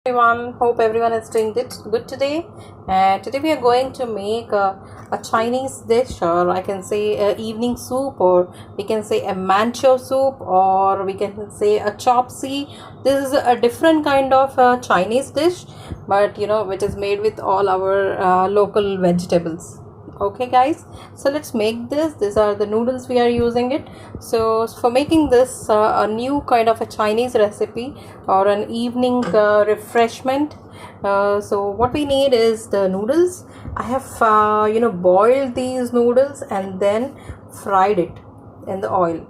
Everyone, hope everyone is doing good today. And today we are going to make a Chinese dish, or I can say a evening soup, or we can say a mancho soup, or we can say a chopsy. This is a different kind of Chinese dish, but which is made with all our local vegetables. Okay guys, so let's make this. These are the noodles we are using it. So for making this a new kind of a Chinese recipe or an evening refreshment, so what we need is the noodles. I have boiled these noodles and then fried it in the oil.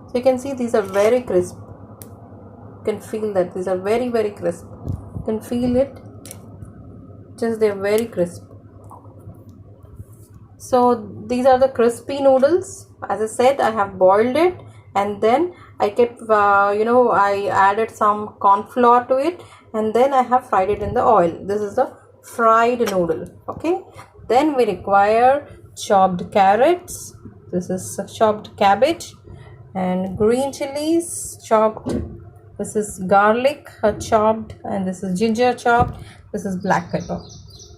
So you can see these are very crisp. You can feel that these are very crisp. You can feel it, just they're very crisp. So these are the crispy noodles. As I said, I have boiled it and then I kept I added some corn flour to it and then I have fried it in the oil. This is the fried noodle. Okay, then we require chopped carrots. This is chopped cabbage and green chilies chopped. This is garlic chopped, and this is ginger chopped. This is black pepper.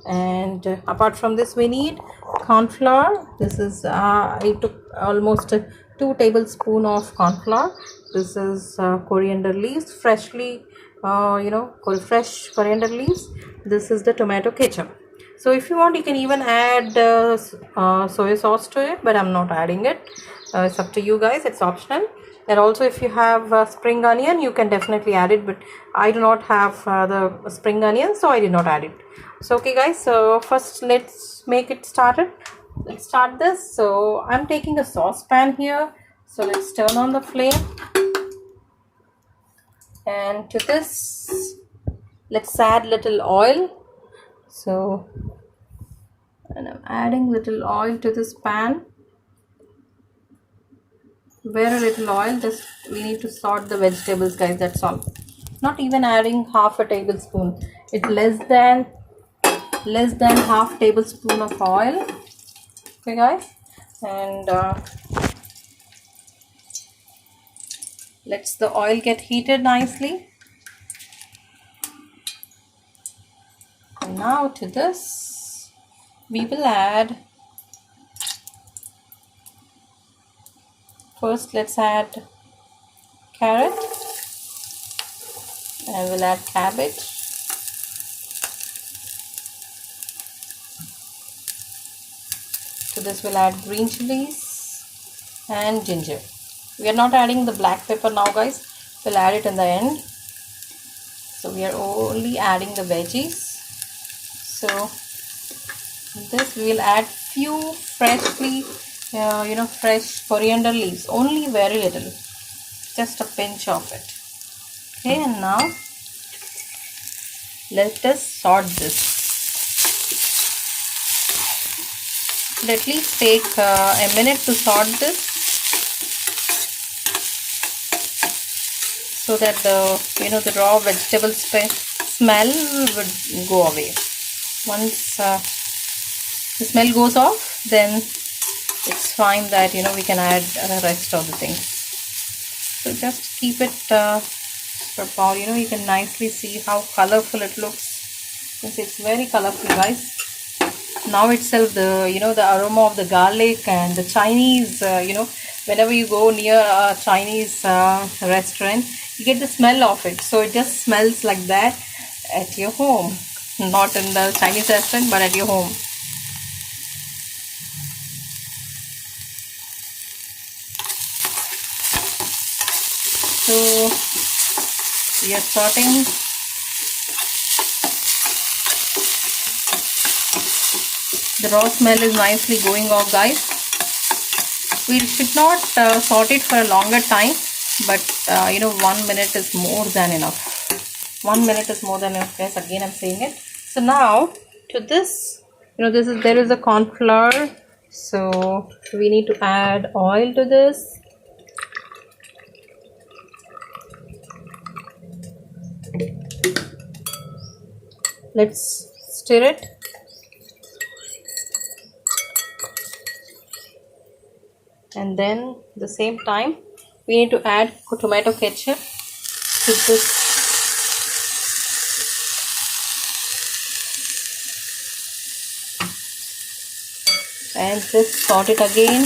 And apart from this we need corn flour. This is I took almost 2 tablespoons of corn flour. This is coriander leaves, freshly fresh coriander leaves. This is the tomato ketchup. So if you want, you can even add soy sauce to it, but I'm not adding it. It's up to you guys, it's optional. And also if you have spring onion, you can definitely add it, but I do not have the spring onion, so I did not add it. So okay guys, so first let's make it started. Let's start this. So I'm taking a saucepan here. So let's turn on the flame, and to this let's add little oil. So, and I'm adding little oil to this pan. Very little oil, just we need to sort the vegetables guys, that's all. Not even adding half a tablespoon. It's less than half tablespoon of oil. Okay guys, and let's the oil get heated nicely. And now to this we will add, first let's add carrot, and we'll add cabbage. To this we'll add green chilies and ginger. We are not adding the black pepper now guys, we'll add it in the end. So we are only adding the veggies. So this we will add few freshly fresh coriander leaves, only very little, just a pinch of it. Okay, and now let us sort this. At least take a minute to sort this, so that the raw vegetable smell would go away. Once the smell goes off, then it's fine that we can add the rest of the things. So just keep it for about, you can nicely see how colorful it looks. It's very colorful guys. Now itself the aroma of the garlic and the Chinese, whenever you go near a Chinese restaurant, you get the smell of it. So it just smells like that at your home, not in the Chinese restaurant but at your home. So we are sorting. The raw smell is nicely going off guys. We should not sort it for a longer time, but 1 minute is more than enough. 1 minute is more than enough guys, again I'm saying it. So now to this, there is a corn flour, so we need to add oil to this. Let's stir it. And then the same time we need to add tomato ketchup to this and just salt it again,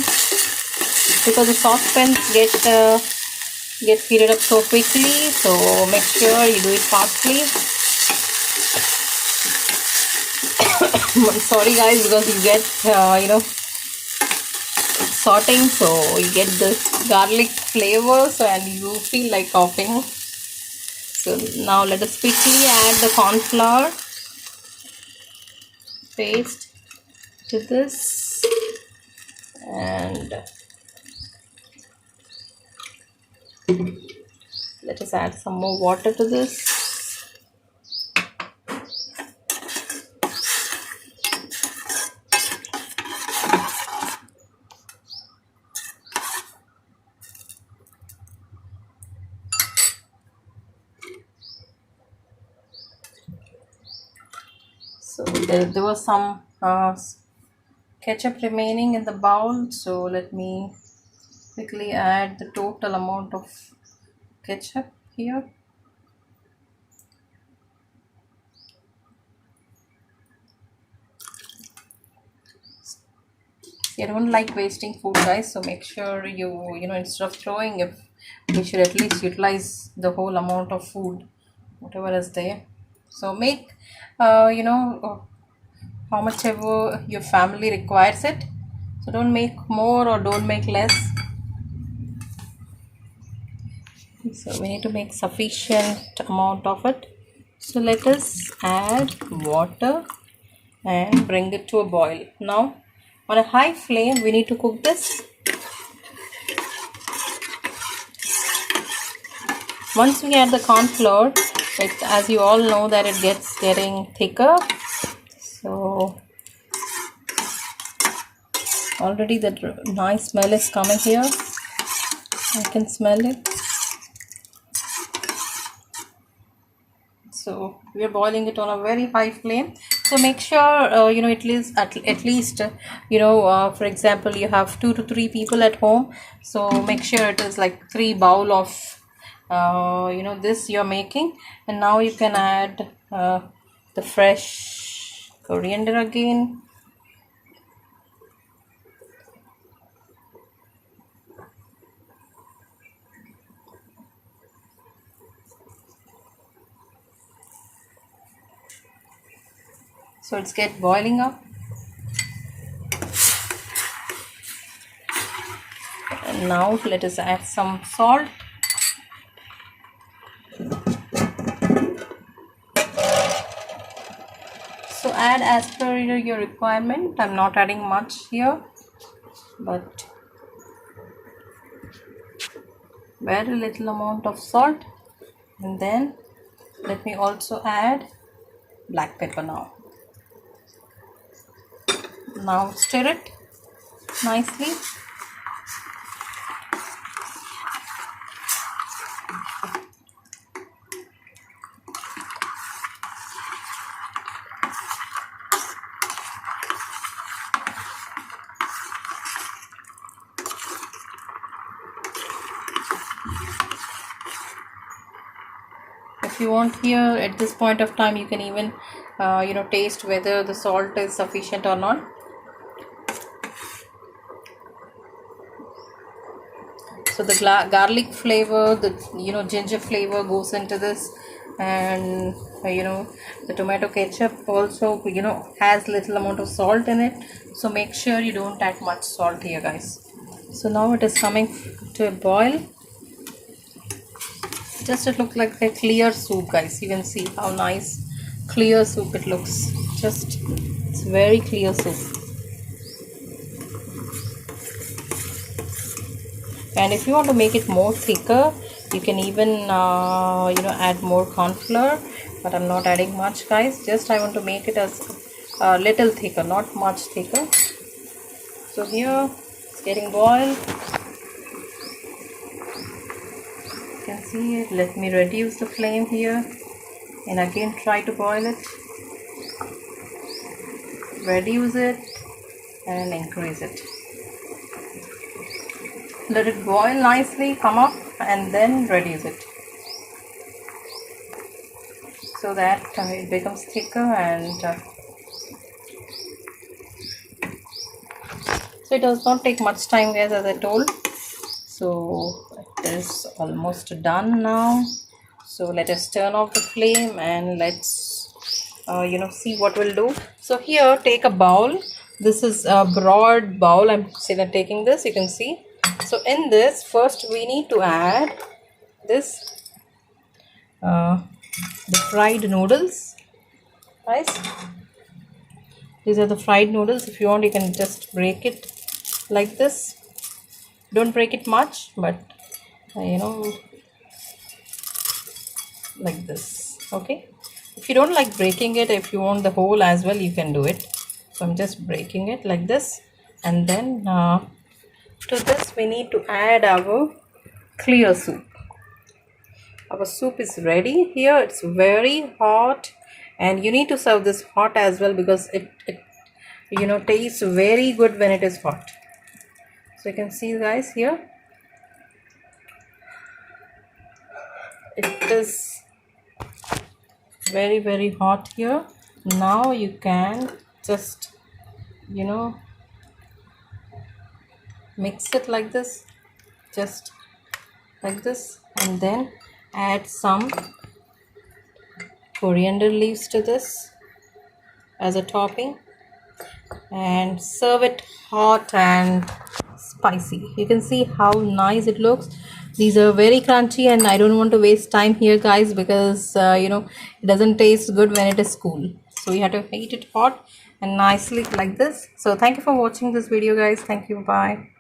because the saucepans get heated up so quickly, so make sure you do it fastly. I'm sorry guys, because you get sauteing, so you get this garlic flavor, so and you feel like coughing. So now let us quickly add the corn flour paste to this, and let us add some more water to this. So there was some ketchup remaining in the bowl, so let me quickly add the total amount of ketchup here. I don't like wasting food guys, so make sure you instead of throwing, if we should at least utilize the whole amount of food whatever is there. So make how much ever your family requires it, so don't make more or don't make less. So we need to make sufficient amount of it. So let us add water and bring it to a boil. Now on a high flame we need to cook this. Once we add the corn flour, as you all know that it getting thicker. So already that nice smell is coming here. I can smell it. So we are boiling it on a very high flame. So make sure at least for example, you have 2 to 3 people at home, so make sure it is like 3 bowl of this you're making. And now you can add the fresh coriander again. So it's get boiling up. And now let us add some salt. So add as per your requirement. I'm not adding much here, but very little amount of salt. And then let me also add black pepper now. Now stir it nicely. If you want here at this point of time, you can even taste whether the salt is sufficient or not. So the garlic flavor, the ginger flavor goes into this, and the tomato ketchup also has little amount of salt in it, so make sure you don't add much salt here guys. So now it is coming to a boil. Just it looks like a clear soup guys. You can see how nice clear soup it looks. Just it's very clear soup. And if you want to make it more thicker, you can even add more corn flour, but I'm not adding much guys. Just I want to make it as a little thicker, not much thicker. So here it's getting boiled. You can see it. Let me reduce the flame here and again try to boil it. Reduce it and increase it. Let it boil nicely, come up, and then reduce it, so that it becomes thicker. And So it does not take much time, guys, as I told. So it is almost done now. So let us turn off the flame and let's see what we'll do. So here, take a bowl. This is a broad bowl. I'm still taking this, you can see. So in this, first we need to add this the fried noodles, guys. These are the fried noodles. If you want, you can just break it like this. Don't break it much, but like this. Okay, if you don't like breaking it, if you want the whole as well, you can do it. So I'm just breaking it like this, and then to this we need to add our clear soup. Our soup is ready. Here it's very hot, and you need to serve this hot as well, because it tastes very good when it is hot. So you can see, guys, here it is very, very hot here. Now you can just mix it like this, just like this, and then add some coriander leaves to this as a topping, and serve it hot and spicy. You can see how nice it looks. These are very crunchy, and I don't want to waste time here, guys, because it doesn't taste good when it is cool. So you have to eat it hot and nicely like this. So thank you for watching this video, guys. Thank you. Bye.